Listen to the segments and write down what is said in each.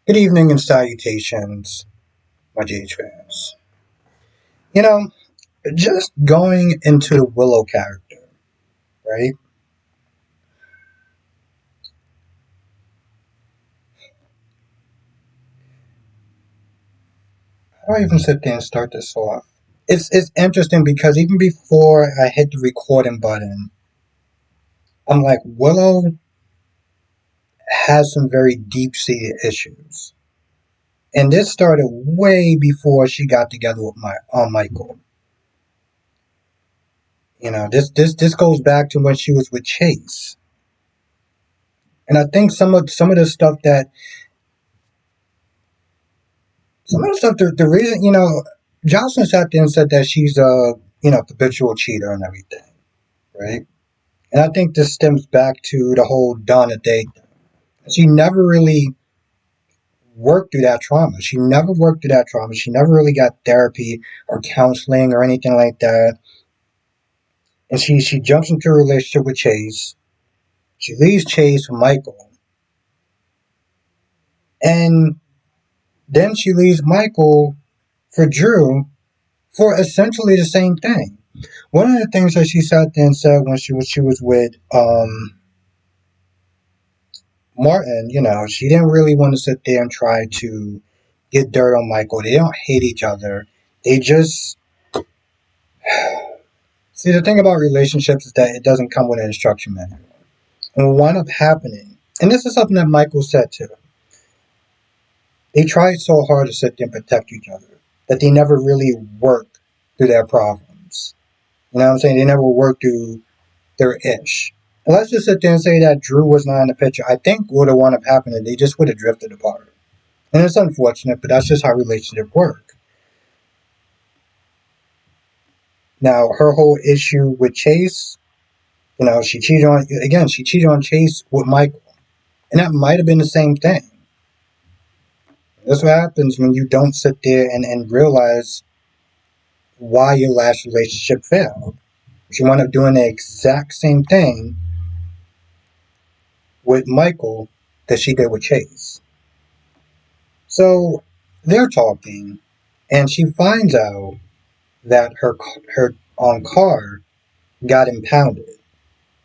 Good evening and salutations, my GH fans. You know, just going into the Willow character, right? How do I even sit there and start this off? It's interesting because even before I hit the recording button, I'm like, Willow has some very deep-seated issues. And this started way before she got together with Michael. This goes back to when she was with Chase. And I think some of the stuff that some of the stuff, the reason, Jocelyn sat there and said that she's a, habitual cheater and everything, right? And I think this stems back to the whole Donna date. She never really worked through that trauma. She never worked through that trauma. She never really got therapy or counseling or anything like that. And she jumps into a relationship with Chase. She leaves Chase for Michael. And then she leaves Michael for Drew for essentially the same thing. One of the things that she sat there and said when she was with Martin, she didn't really want to sit there and try to get dirt on Michael. They don't hate each other. They just see, the thing about relationships is that it doesn't come with an instruction manual. And what wound up happening, and this is something that Michael said too, they tried so hard to sit there and protect each other that they never really worked through their problems. You know what I'm saying? They never worked through their ish. And let's just sit there and say that Drew was not in the picture. I think what would have happened is they just would have drifted apart. And it's unfortunate, but that's just how relationships work. Now, her whole issue with Chase, she cheated on Chase with Michael. And that might have been the same thing. That's what happens when you don't sit there and realize why your last relationship failed. She wound up doing the exact same thing with Michael that she did with Chase. So they're talking, and she finds out that her car got impounded.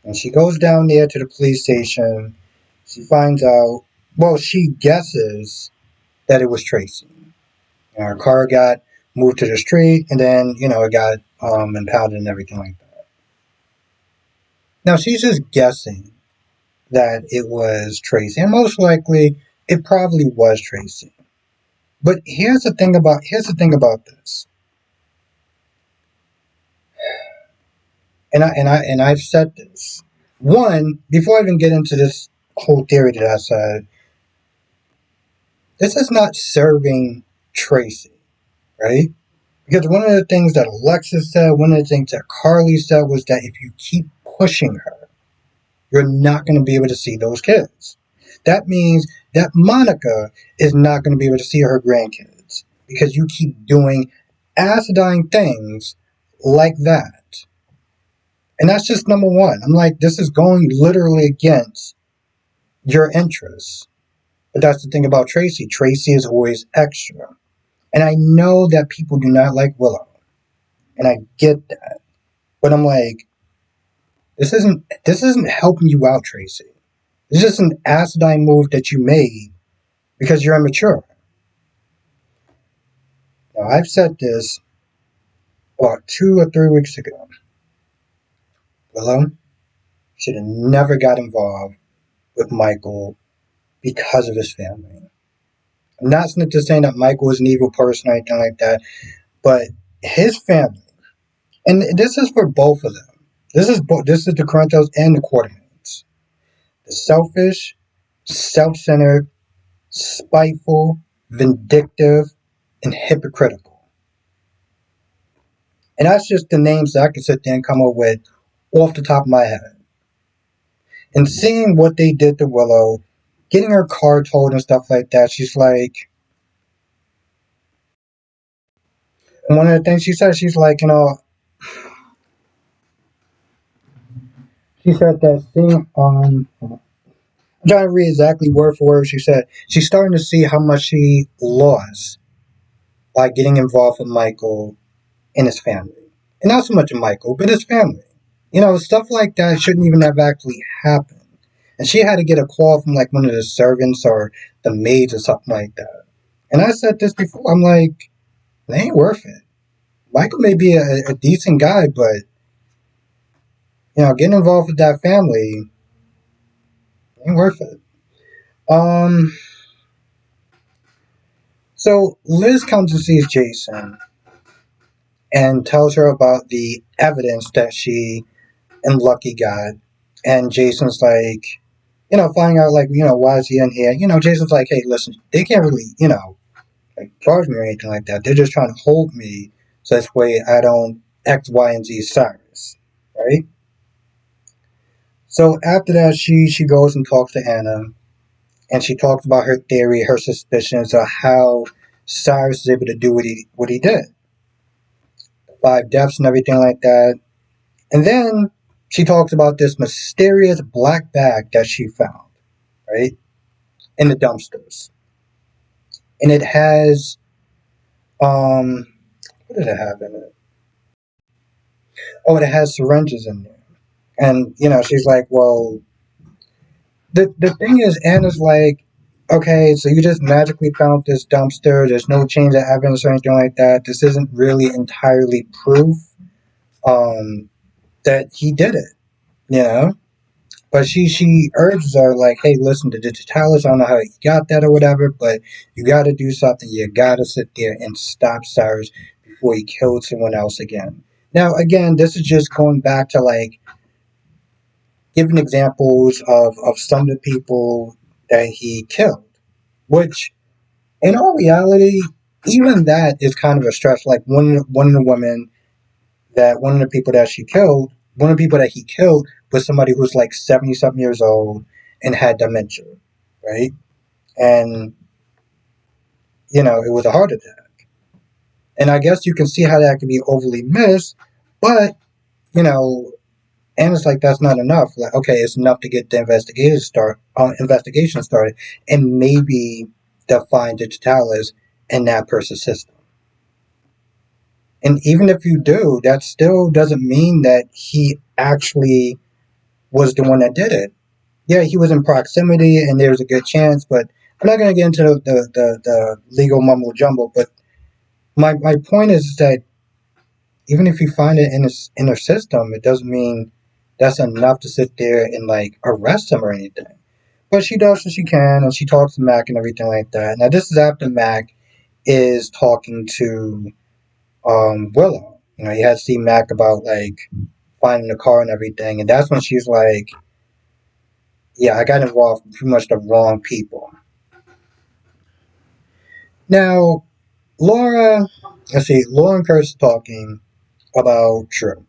And she goes down there to the police station. She finds out, well, she guesses that it was Tracy. And her car got moved to the street, and then, it got impounded and everything like that. Now, she's just guessing that it was Tracy, and most likely it probably was Tracy. But here's the thing about this. And I've said this. One, before I even get into this whole theory that I said, this is not serving Tracy, right? Because one of the things that Alexis said, one of the things that Carly said was that if you keep pushing her, you're not going to be able to see those kids. That means that Monica is not going to be able to see her grandkids because you keep doing acidine things like that. And that's just number one. I'm like, this is going literally against your interests. But that's the thing about Tracy. Tracy is always extra. And I know that people do not like Willow. And I get that. But I'm like, this isn't helping you out, Tracy. This is an acidine move that you made because you're immature. Now, I've said this about 2 or 3 weeks ago. Willow should have never got involved with Michael because of his family. I'm not just saying that Michael is an evil person or anything like that, but his family, and this is for both of them. This is the Corinthos and the Quartermains. The selfish, self-centered, spiteful, vindictive, and hypocritical. And that's just the names that I can sit there and come up with off the top of my head. And seeing what they did to Willow, getting her car towed and stuff like that, she's like, and one of the things she said, she's like, she said that seeing, I'm trying to read exactly word for word. She said she's starting to see how much she lost by getting involved with Michael and his family. And not so much Michael, but his family. Stuff like that shouldn't even have actually happened. And she had to get a call from like one of the servants or the maids or something like that. And I said this before, I'm like, it ain't worth it. Michael may be a decent guy, but getting involved with that family ain't worth it. Um, so Liz comes and sees Jason and tells her about the evidence that she and Lucky got. And Jason's like, finding out like, why is he in here? Jason's like, hey, listen, they can't really, like charge me or anything like that. They're just trying to hold me so this way I don't X, Y, and Z Cyrus, right? So after that, she goes and talks to Anna, and she talks about her theory, her suspicions of how Cyrus is able to do what he did, 5 deaths and everything like that. And then she talks about this mysterious black bag that she found, right, in the dumpsters, and it has what did it have in it? Oh, it has syringes in there. And she's like, well, the thing is, Anna's like, okay, so you just magically found this dumpster. There's no change of evidence or anything like that. This isn't really entirely proof that he did it, you know. But she urges her like, hey, listen, to tell us, I don't know how you got that or whatever, but you got to do something. You got to sit there and stop Cyrus before he killed someone else again. Now, again, this is just going back to like giving examples of some of the people that he killed, which in all reality, even that is kind of a stretch. Like one of the women that one of the people that she killed, one of the people that he killed was somebody who was like 70 something years old and had dementia, right? And it was a heart attack. And I guess you can see how that could be overly missed, but you know, and it's like that's not enough. Like, okay, it's enough to get the investigation started, and maybe they'll find digitalis in that person's system. And even if you do, that still doesn't mean that he actually was the one that did it. Yeah, he was in proximity, and there's a good chance. But I'm not going to get into the legal mumbo jumbo. But my point is that even if you find it in her system, it doesn't mean that's enough to sit there and like arrest him or anything. But she does what she can, and she talks to Mac and everything like that. Now this is after Mac is talking to Willow. He had to see Mac about like finding the car and everything, and that's when she's like, "Yeah, I got involved with pretty much the wrong people." Now, Laura, Laura and Kurt's talking about Drew,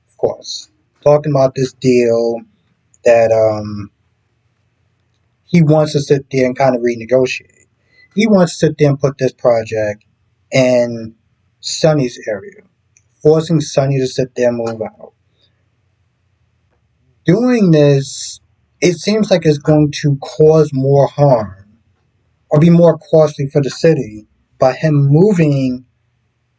of course, talking about this deal that he wants to sit there and kind of renegotiate. He wants to sit there and put this project in Sonny's area, forcing Sonny to sit there and move out. Doing this, it seems like it's going to cause more harm or be more costly for the city by him moving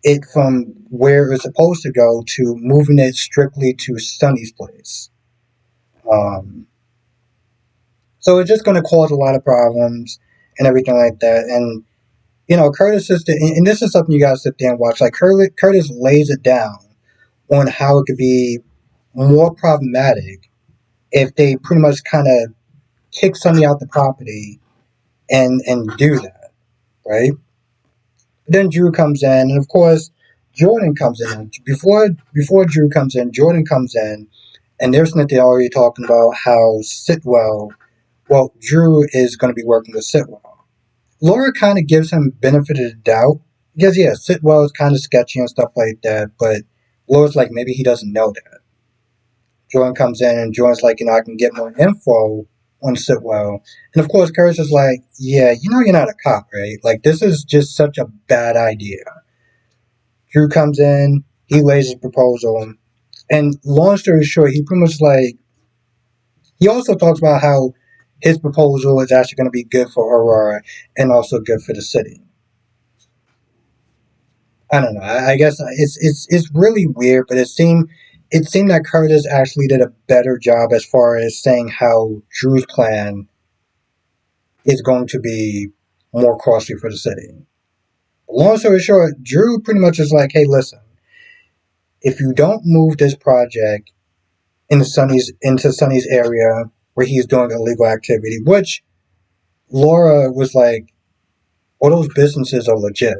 it from where it's supposed to go to moving it strictly to Sonny's place. Um, so it's just going to cause a lot of problems and everything like that. And Curtis is and this is something you gotta sit there and watch. Like Curtis lays it down on how it could be more problematic if they pretty much kind of kick somebody out the property and do that, right? But then Drew comes in, and of course Jordan comes in. Before Drew comes in, Jordan comes in, and they're already talking about how Sitwell. Well, Drew is going to be working with Sitwell. Laura kind of gives him benefit of the doubt because yeah, Sitwell is kind of sketchy and stuff like that. But Laura's like maybe he doesn't know that. Jordan comes in and Jordan's like, I can get more info on Sitwell. And of course, Curtis is like, yeah, you're not a cop, right? Like this is just such a bad idea. Drew comes in, he lays his proposal, and long story short, he pretty much like he also talks about how his proposal is actually going to be good for Aurora and also good for the city. I don't know. I guess it's really weird, but it seemed that Curtis actually did a better job as far as saying how Drew's plan is going to be more costly for the city. Long story short, Drew pretty much is like, hey, listen, if you don't move this project into Sonny's area where he's doing illegal activity, which Laura was like, all those businesses are legit.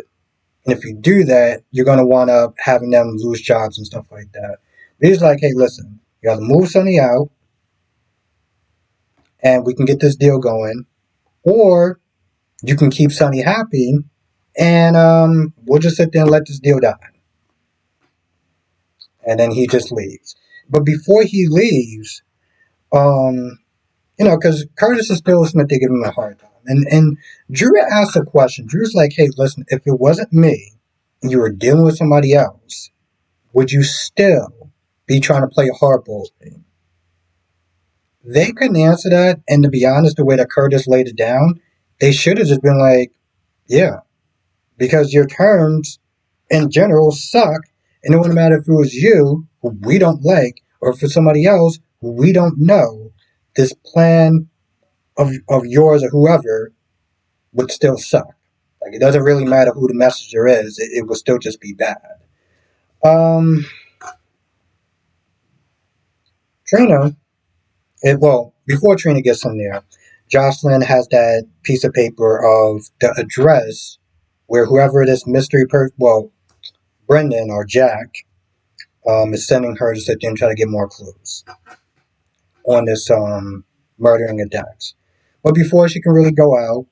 And if you do that, you're going to wind up having them lose jobs and stuff like that. But he's like, hey, listen, you got to move Sonny out and we can get this deal going. Or you can keep Sonny happy and we'll just sit there and let this deal die. And then he just leaves. But before he leaves, um, because Curtis is still listening, they give him a hard time. And Drew asked a question. Drew's like, hey, listen, if it wasn't me and you were dealing with somebody else, would you still be trying to play a hardball thing? They couldn't answer that, and to be honest, the way that Curtis laid it down, they should have just been like, yeah, because your terms in general suck, and it wouldn't matter if it was you, who we don't like, or for somebody else who we don't know, this plan of yours or whoever would still suck. Like, it doesn't really matter who the messenger is, it would still just be bad. Um, Trina, before Trina gets in there, Jocelyn has that piece of paper of the address where whoever this mystery person, Brendan or Jack, is sending her to sit there and try to get more clues on this murdering of Dax. But before she can really go out,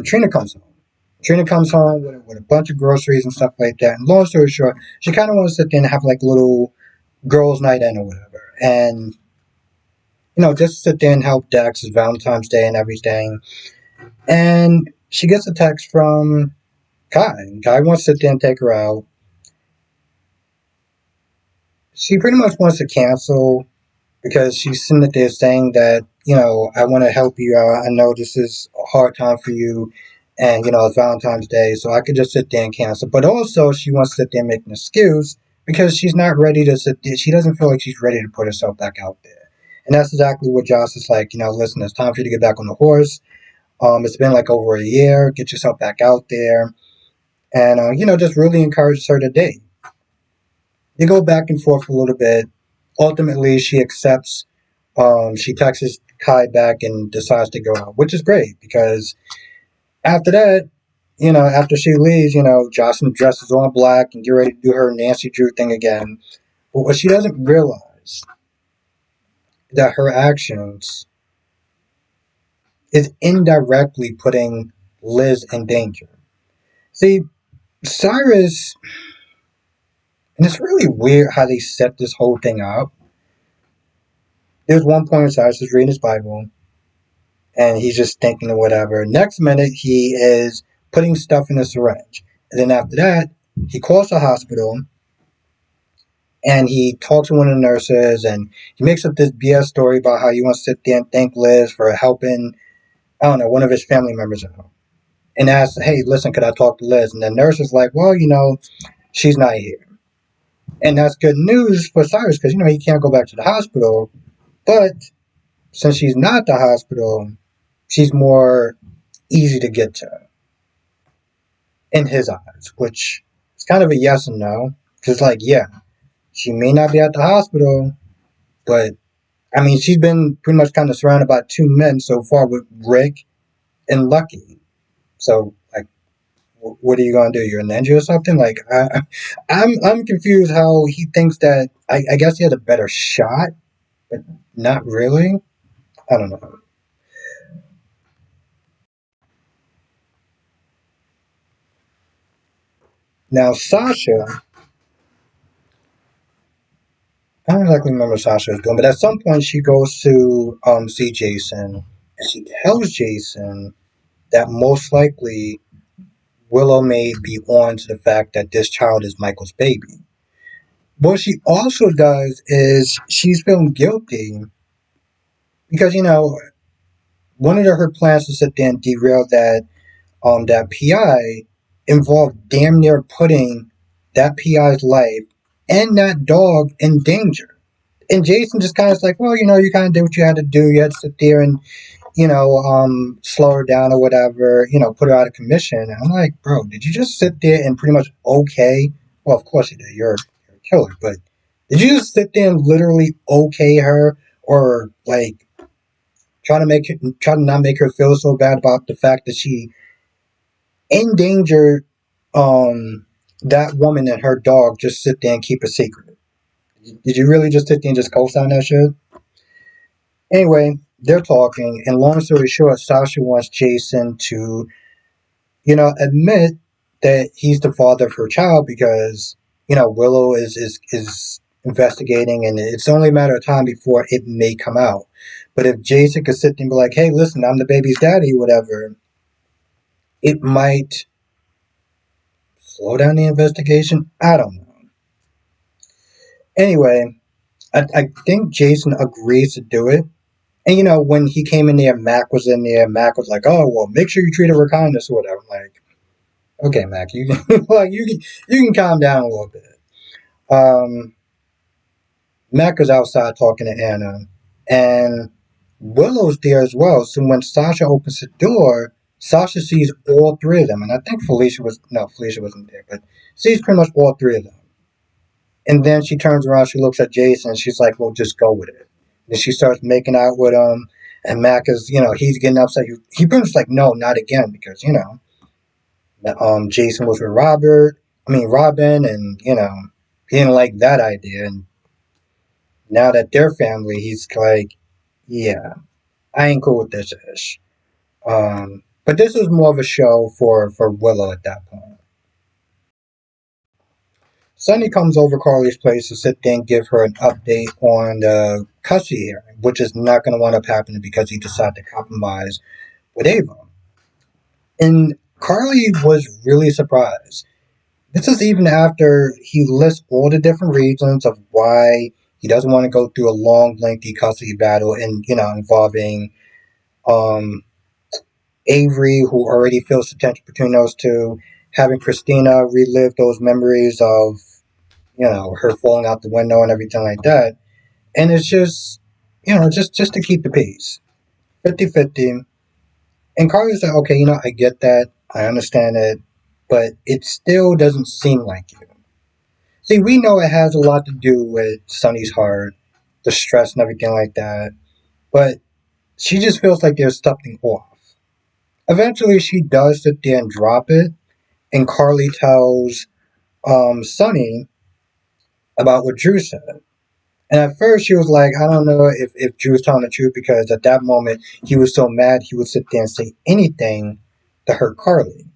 Trina comes home. Trina comes home with a bunch of groceries and stuff like that. And long story short, she kind of wants to sit there and have like a little girls' night in or whatever. And, just sit there and help Dax. It's Valentine's Day and everything. And she gets a text from Kai. Kai wants to sit there and take her out. She pretty much wants to cancel because she's sitting there saying that, I want to help you out. I know this is a hard time for you. And, it's Valentine's Day, so I could just sit there and cancel. But also, she wants to sit there and make an excuse because she's not ready to sit there. She doesn't feel like she's ready to put herself back out there. And that's exactly what Joss is like. Listen, it's time for you to get back on the horse. It's been like over a year. Get yourself back out there. And, just really encourages her to date. They go back and forth a little bit. Ultimately, she accepts. She texts Kai back and decides to go out, which is great because after that, after she leaves, Jocelyn dresses all black and get ready to do her Nancy Drew thing again. But what she doesn't realize that her actions is indirectly putting Liz in danger. See, Cyrus, and it's really weird how they set this whole thing up. There's one point where Cyrus is reading his Bible, and he's just thinking or whatever. Next minute, he is putting stuff in a syringe. And then after that, he calls the hospital, and he talks to one of the nurses, and he makes up this BS story about how he wants to sit there and thank Liz for helping, I don't know, one of his family members out. And asks, hey, listen, could I talk to Liz? And the nurse is like, well, she's not here. And that's good news for Cyrus because, he can't go back to the hospital. But since she's not at the hospital, she's more easy to get to in his eyes, which is kind of a yes and no. Because, yeah, she may not be at the hospital, but, she's been pretty much kind of surrounded by two men so far with Rick and Lucky. So, what are you going to do? You're a ninja or something? I'm confused how he thinks that, I guess he had a better shot, but not really. I don't know. Now, Sasha, I don't exactly remember what Sasha is doing, but at some point she goes to see Jason, and she tells Jason that most likely Willow may be on to the fact that this child is Michael's baby. What she also does is she's feeling guilty because, one of her plans to sit there and derail that PI involved damn near putting that PI's life and that dog in danger. And Jason just kind of like, well, you kind of did what you had to do. You had to sit there and, slow her down or whatever, put her out of commission. And I'm like, bro, did you just sit there and pretty much okay? Well, of course you did. You're a killer. But did you just sit there and literally okay her or, like, try to not make her feel so bad about the fact that she endangered that woman and her dog just sit there and keep a secret? Did you really just sit there and just co-sign that shit? Anyway, they're talking, and long story short, Sasha wants Jason to, admit that he's the father of her child because, Willow is investigating, and it's only a matter of time before it may come out. But if Jason could sit there and be like, hey, listen, I'm the baby's daddy, whatever, it might slow down the investigation. I don't know. Anyway, I think Jason agrees to do it. And when he came in there, Mac was in there. Mac was like, "Oh, well, make sure you treat her with kindness or whatever." I'm like, okay, Mac, you can you can calm down a little bit. Um, Mac is outside talking to Anna, and Willow's there as well. So when Sasha opens the door, Sasha sees all three of them, and I think Felicia wasn't there, but sees pretty much all three of them. And then she turns around, she looks at Jason, and she's like, "Well, just go with it." And she starts making out with him, and Mac is, he's getting upset. He pretty much like, "No, not again," because Jason was with Robin, and he didn't like that idea. And now that they're family, he's like, "Yeah, I ain't cool with this ish." But this was more of a show for Willow at that point. Sonny comes over Carly's place to sit there and give her an update on the custody hearing, which is not going to wind up happening because he decided to compromise with Ava. And Carly was really surprised. This is even after he lists all the different reasons of why he doesn't want to go through a long, lengthy custody battle and, involving um, Avery, who already feels the tension between those two, having Christina relive those memories of her falling out the window and everything like that. And it's just, just to keep the peace. 50-50. And Carly's like, okay, I get that. I understand it. But it still doesn't seem like you. See, we know it has a lot to do with Sonny's heart, the stress and everything like that. But she just feels like there's something off. Eventually, she does sit there and drop it. And Carly tells Sonny about what Drew said. And at first she was like, I don't know if Drew's telling the truth because at that moment he was so mad he would sit there and say anything to hurt Carly.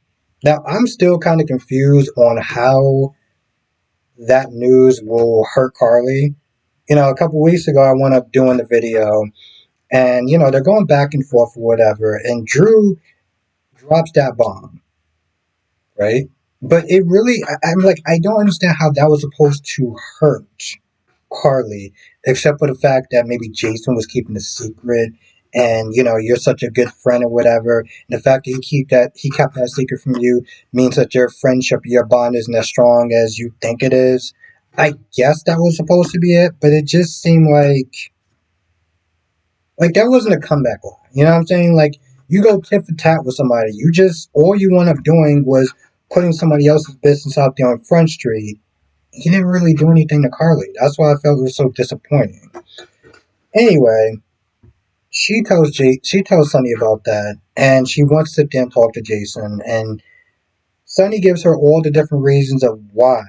Now I'm still kind of confused on how that news will hurt Carly. A couple weeks ago I went up doing the video and they're going back and forth or whatever and Drew drops that bomb, right? But it really I'm like I don't understand how that was supposed to hurt Carly, except for the fact that maybe Jason was keeping a secret, and you're such a good friend or whatever. And the fact that he kept that secret from you means that your friendship, your bond isn't as strong as you think it is. I guess that was supposed to be it, but it just seemed like that wasn't a comeback line. You know what I'm saying? Like you go tit for tat with somebody, you just all you wound up doing was putting somebody else's business out there on Front Street. He didn't really do anything to Carly. That's why I felt it was so disappointing. Anyway, she tells Sonny about that, and she wants to sit there and talk to Jason, and Sonny gives her all the different reasons of why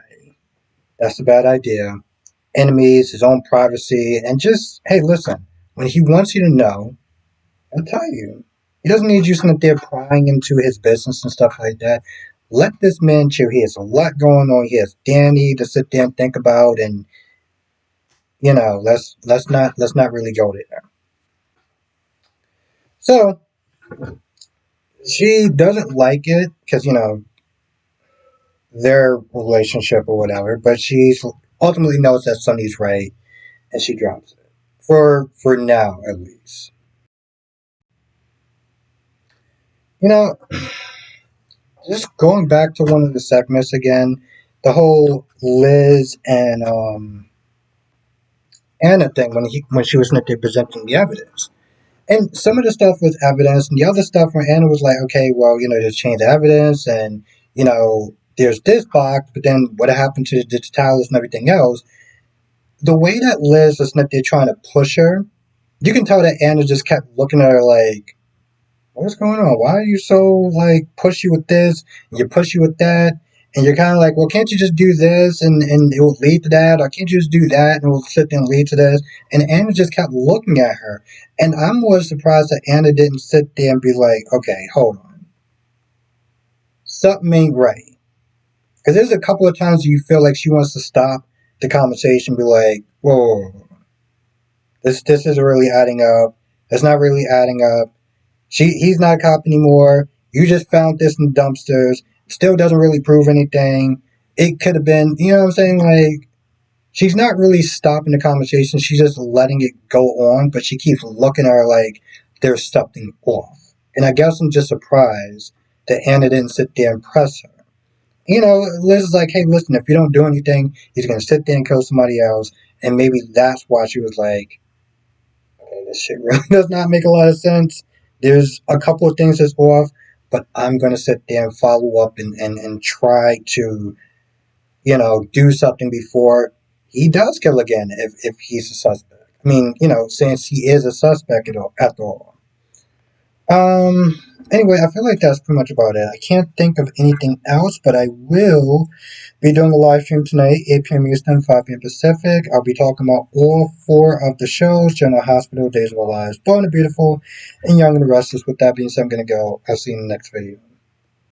that's a bad idea. Enemies, his own privacy, and just, hey, listen, when he wants you to know, I'll tell you. He doesn't need you sitting there prying into his business and stuff like that. Let this man chill. He has a lot going on. He has Danny to sit there and think about, and let's not really go there. So she doesn't like it because their relationship or whatever, but she ultimately knows that Sonny's right, and she drops it for now at least. You know, just going back to one of the segments again, the whole Liz and Anna thing when she was not there presenting the evidence. And some of the stuff was evidence, and the other stuff where Anna was like, okay, well, just change the evidence, and there's this box, but then what happened to the digitalis and everything else. The way that Liz was not there trying to push her, you can tell that Anna just kept looking at her like, what's going on? Why are you so like pushy with this? And you're pushy with that, and you're kind of like, well, can't you just do this and it will lead to that, or can't you just do that and it will sit there and lead to this? And Anna just kept looking at her, and I'm more surprised that Anna didn't sit there and be like, okay, hold on, something ain't right. Because there's a couple of times you feel like she wants to stop the conversation, be like, whoa, this isn't really adding up. It's not really adding up. He's not a cop anymore. You just found this in the dumpsters. Still doesn't really prove anything. It could have been, you know what I'm saying? Like, she's not really stopping the conversation. She's just letting it go on, but she keeps looking at her like there's something off. And I guess I'm just surprised that Anna didn't sit there and press her. Liz is like, hey, listen, if you don't do anything, he's going to sit there and kill somebody else. And maybe that's why she was like, okay, this shit really does not make a lot of sense. There's a couple of things that's off, but I'm going to sit there and follow up and try to, do something before he does kill again if he's a suspect. I mean, since he is a suspect after all. Anyway, I feel like that's pretty much about it. I can't think of anything else, but I will be doing a live stream tonight, 8 p.m. Eastern, 5 p.m. Pacific. I'll be talking about all 4 of the shows: General Hospital, Days of Our Lives, Born and Beautiful, and Young and the Restless. With that being said, I'm going to go. I'll see you in the next video.